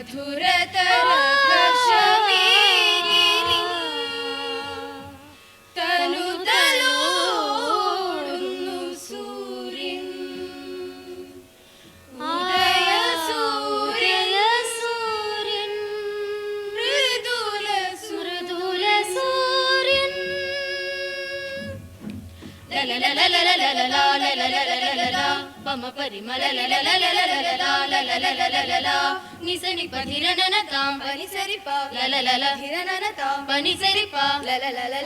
മധുരതര തനുതലോടുന്നു സൂര്യൻ ഉദയ സൂര്യൻ മൃദുല സൂര്യൻ പമ പരിമല നിസനി പധിരനന താം പനി സരിപ ലലല ധിരനന താം പനി സരിപ ലലല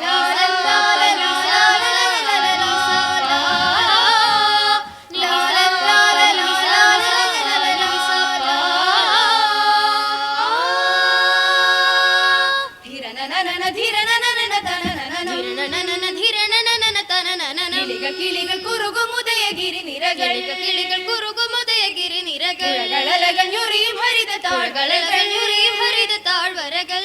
കിളികൾ കുറുകുമുദയഗിരി നിരകൾ കിളികൾ കുറുകുമുദയഗിരി നിരകൾ ഞൊറിയും ഹരിത താഴ്വരകൾ ഹരിത താഴ്വരകൾ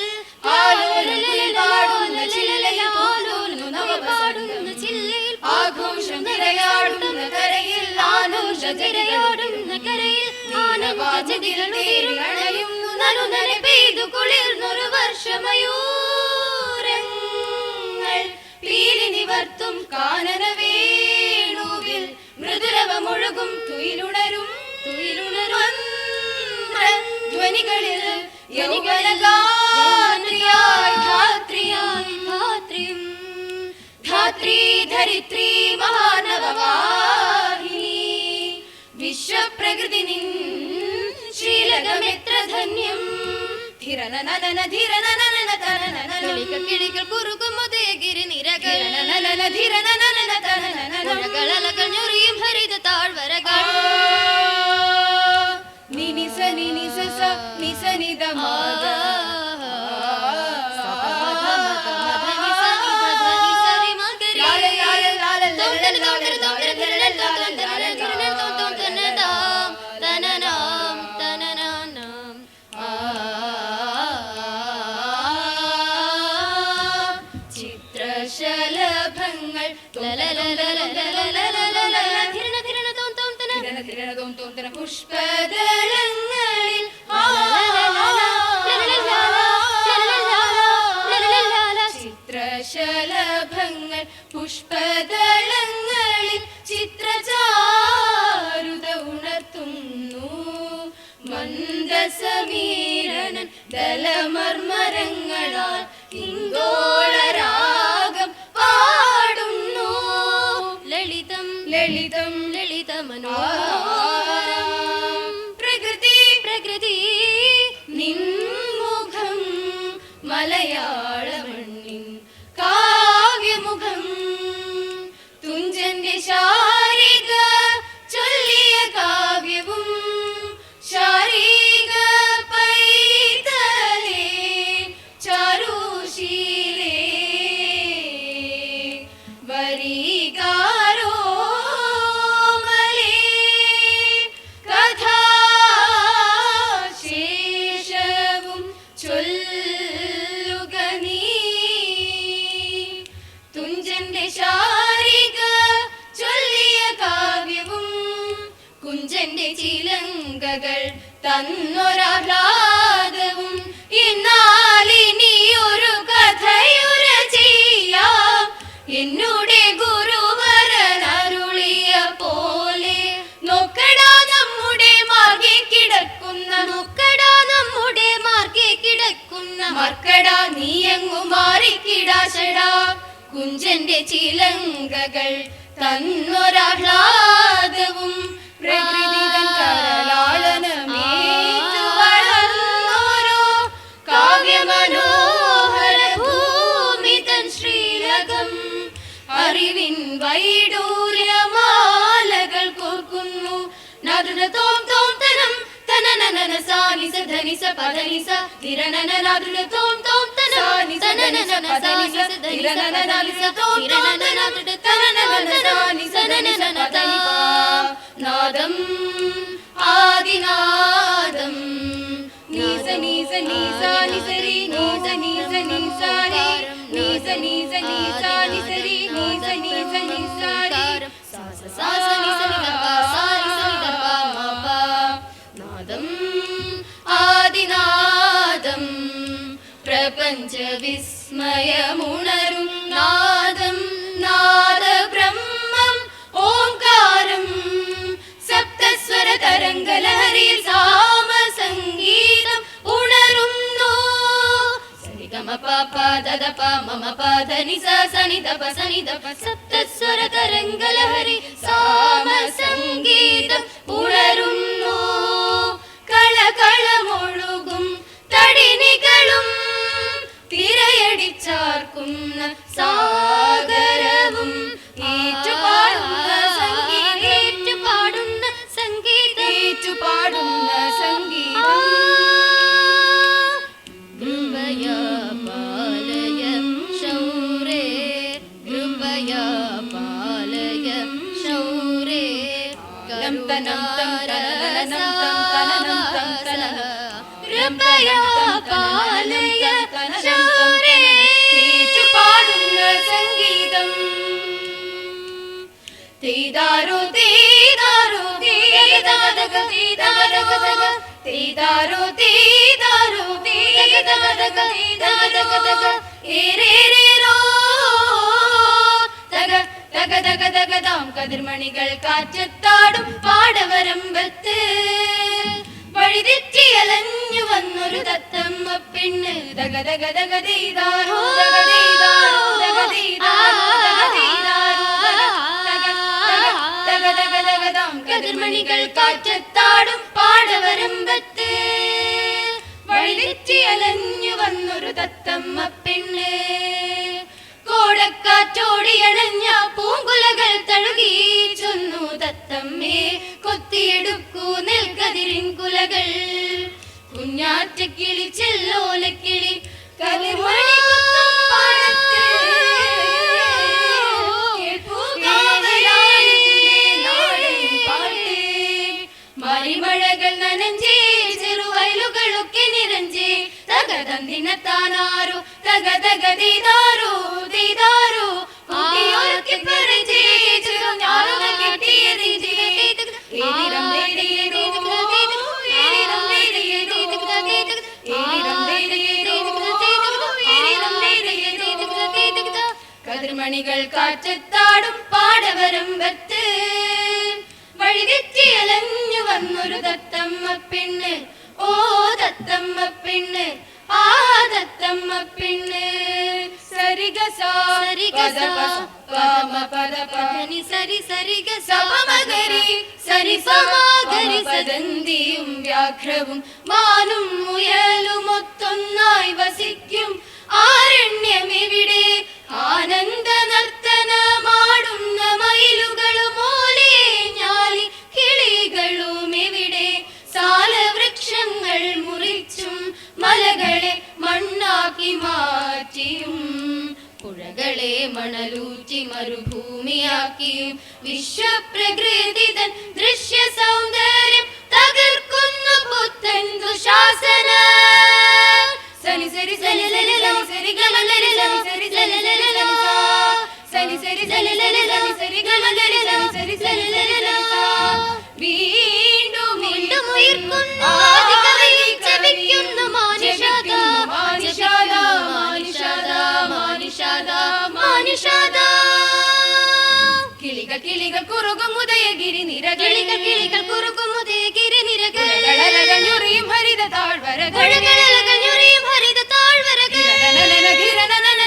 ആഘോഷം തിരയാടുന്ന കരയിൽ ആനന്ദ കരയിൽ ആനന്ദണയുന്നു നനുനനെ പെയ്തു കുളിർന്നൊരു വർഷമയൂരങ്ങൾ പീലി നിവർത്തും കാനന വേണുവിൽ മൃദുരവമൊഴുകും തുയിലുണരും ധ്വനികളിൽ ധാത്രീ ധരിത്രീ മഹാനവവാഹിനി വിശ്വപ്രകൃതി നിൻ ശീലകമെത്ര ധന്യം കിളികൾ കുറുകുമുദയഗിരി നിരകൾ ഞൊറിയും ഹരിത താഴ്വരകൾ നിനിസ നിനിസ നിസ നിധ മാധ ചിത്രശലഭങ്ങൾ പുഷ്പദളങ്ങളിൽ ചിത്രശലഭങ്ങൾ പുഷ്പദളങ്ങളിൽ ചിത്രചാരുത ഉണർത്തുന്നു മന്ദസമീരനൻ ദലമർമരങ്ങളാൽ ഇങ്കോളരാഗം പാടുന്നു ലളിതം ലളിതം ലളിതമനോഹരം പ്രകൃതി നിൻമുഖം മലയാള മണ്ണിൻ കാവ്യമുഖം തുഞ്ചന്റെ ശാരിക ചൊല്ലിയ കാവ്യവും ശാരിക പൈതലേ ചാരുശീലേ വരികാരോ കഥാശേഷവും ചൊല്ലുക നീ തുഞ്ചന്റെ ശാരിക ചൊല്ലിയ കാവ്യവും കുഞ്ചന്റെ ചിലങ്കകൾ തന്നൊരാഹ്ലാദവും ഇന്നാലിനി ഒരു കഥയുര ചെയ്യാം എന്നുടെ ഗുരുവരൻ അരുളിയ പോലെ നോക്കടാ നമ്മുടെ മാർഗെ കിടക്കുന്ന മർക്കടാ നീയങ്ങു മാറിക്കിടാശടാ കുഞ്ചന്റെ ചിലങ്കകൾ തന്നൊരാഹ്ലാദവും പ്രകൃതിതൻ കരലാളനമേറ്റു വളർന്നോരോ കാവ്യമനോഹര ഭൂമി തൻ ശ്രീലകം അറിവിൻ വൈഡൂര്യമാലകൾ കോർക്കുന്നു നദുന തോം തോം തനം തനനനന സാനിസ ധനിസ പദനിസ തിരനന നദുന തോം തോം തനം തനനനന സാനിസ ധനിസ പദനിസ തോം തോം തനം തനനനന സാനിസ ധനിസ പദനിസ നാദം ആദിനാദം നീസ നീസ നീസ നിസരി നീസ നീസ നിസാരി നീസ നീസ നീസ നിസരി നീസ നീസ നിസാരി സാസ സാസ നിസ നിദപ സാ നിസ നിദപ മപ നാദം ആദിനാദം പഞ്ചവിസ്മയമുണരും നാദം നാദബ്രഹ്മം ഓംകാരം സപ്തസ്വര തരംഗലഹരിയിൽ സാമസംഗീതം ഉണരുന്നു. സരിഗമ പ ദദ പ മമ പ ധനി സ സനി ദ പ സപ്തസ്വര തരംഗലഹരി സാമസംഗീതം ഉണരുന്നു. കളകളമൊഴുകും തടിനികളും തിരയടിച്ചാർക്കുന്ന സാഗരവും ഏറ്റുപാടുന്ന സംഗീതം കൃപയാ പാലയ ശൗരേ കൃപയാ പാലയ ശൗരേ കൃപയാ പാലയ ശൗരേ ഏറ്റുപാടുന്ന സംഗീതം തീദാരു തീദാരു തീദാദഗ തീദാദഗ തീദാരു തീദാരു തീദാദഗ തീദാദഗ ഏരേരേരോ തഗ തഗ തഗ തഗ താം കതിർമണികൾ കാറ്റത്താടും പാടവരമ്പത്ത് വഴിതെറ്റിയലഞ്ഞു വന്നൊരു തത്തമ്മ പെണ്ണ് തഗ തഗ തഗ തീദാരു തഗ തീദാരു തഗ തീദാരു തഗ തീദാരു കതിർമണികൾ കാറ്റത്താടും പാടവരമ്പത്ത് വഴിതെറ്റിയലഞ്ഞു വന്നൊരു തത്തമ്മ പെണ്ണ് കോടക്കാറ്റോടിയണഞ്ഞ പൂങ്കുലകൾ തഴുകി ചൊന്നു തത്തമ്മേ കൊത്തിയെടുക്കൂ നെൽക്കതിരിൻ കുലകൾ കുഞ്ഞാറ്റക്കിളി ചെല്ലോലക്കിളി കതിർമണി കുത്തും പാടത്ത് മരിമഴകൾ നനഞ്ചേ ചെറുവയലുകളൊക്കെ നിറഞ്ചേ തകതന്തിനത്താനാരോ തകതകതീതാരോ തീതാരോ കുട്ടിയൊക്കെ പറഞ്ചേ ചെറുഞാറുക കെട്ടിയതീജേ കതിർമണികൾ കാറ്റത്താടും പാടവരമ്പത്ത് വഴിതെറ്റിയലഞ്ഞു വന്നൊരു തത്തമ്മ പെണ്ണ് ഓ തത്തമ്മ പെണ്ണ് ആ തത്തമ്മ പെണ്ണ് സരിഗ സരിഗ സരി സരിഗ സമഗരി സരി സമഗരി സദന്തിയും വ്യാഘ്രവും മാനും മുയലും ഒത്തൊന്നായി വസിക്കും ആരണ്യമെവിടെ ആനന്ദ നർത്തനമാടുന്ന മയിലുകളും ഓലേ ഞാലി കിളികളും എവിടെ സാലവൃക്ഷങ്ങൾ മുറിച്ചും മലകളെ മണ്ണാക്കി മാറ്റിയും പുഴകളെ മണലൂറ്റി മരുഭൂമിയാക്കിയും വിശ്വപ്രകൃതി തൻ ദൃശ്യ സൗന്ദര്യം തകർക്കുന്നു പുത്തൻ ദുശാസന സനി സരി സനി സനി സരി ഗമലരി സനി സരി സനി സനി സരി സനി സരി ഗമലരി സനി സരി സനി വീണ്ടും വീണ്ടും ഉയർക്കുന്നു ആദികവി ജപിക്കുന്നു മാനിഷാദ മാനിഷാദ മാനിഷാദ മാനിഷാദ മാനിഷാദ കിളികൾ കിളികൾ കുറുകും ഉദയഗിരി നിരകളികൾ കിളികൾ കുറുകും ഉദയഗിരി നിരകളഞ്ഞുറിയും ഹരിത താഴ്വരകൾ ഹരിത താഴ്വരകൾ ധീരനനന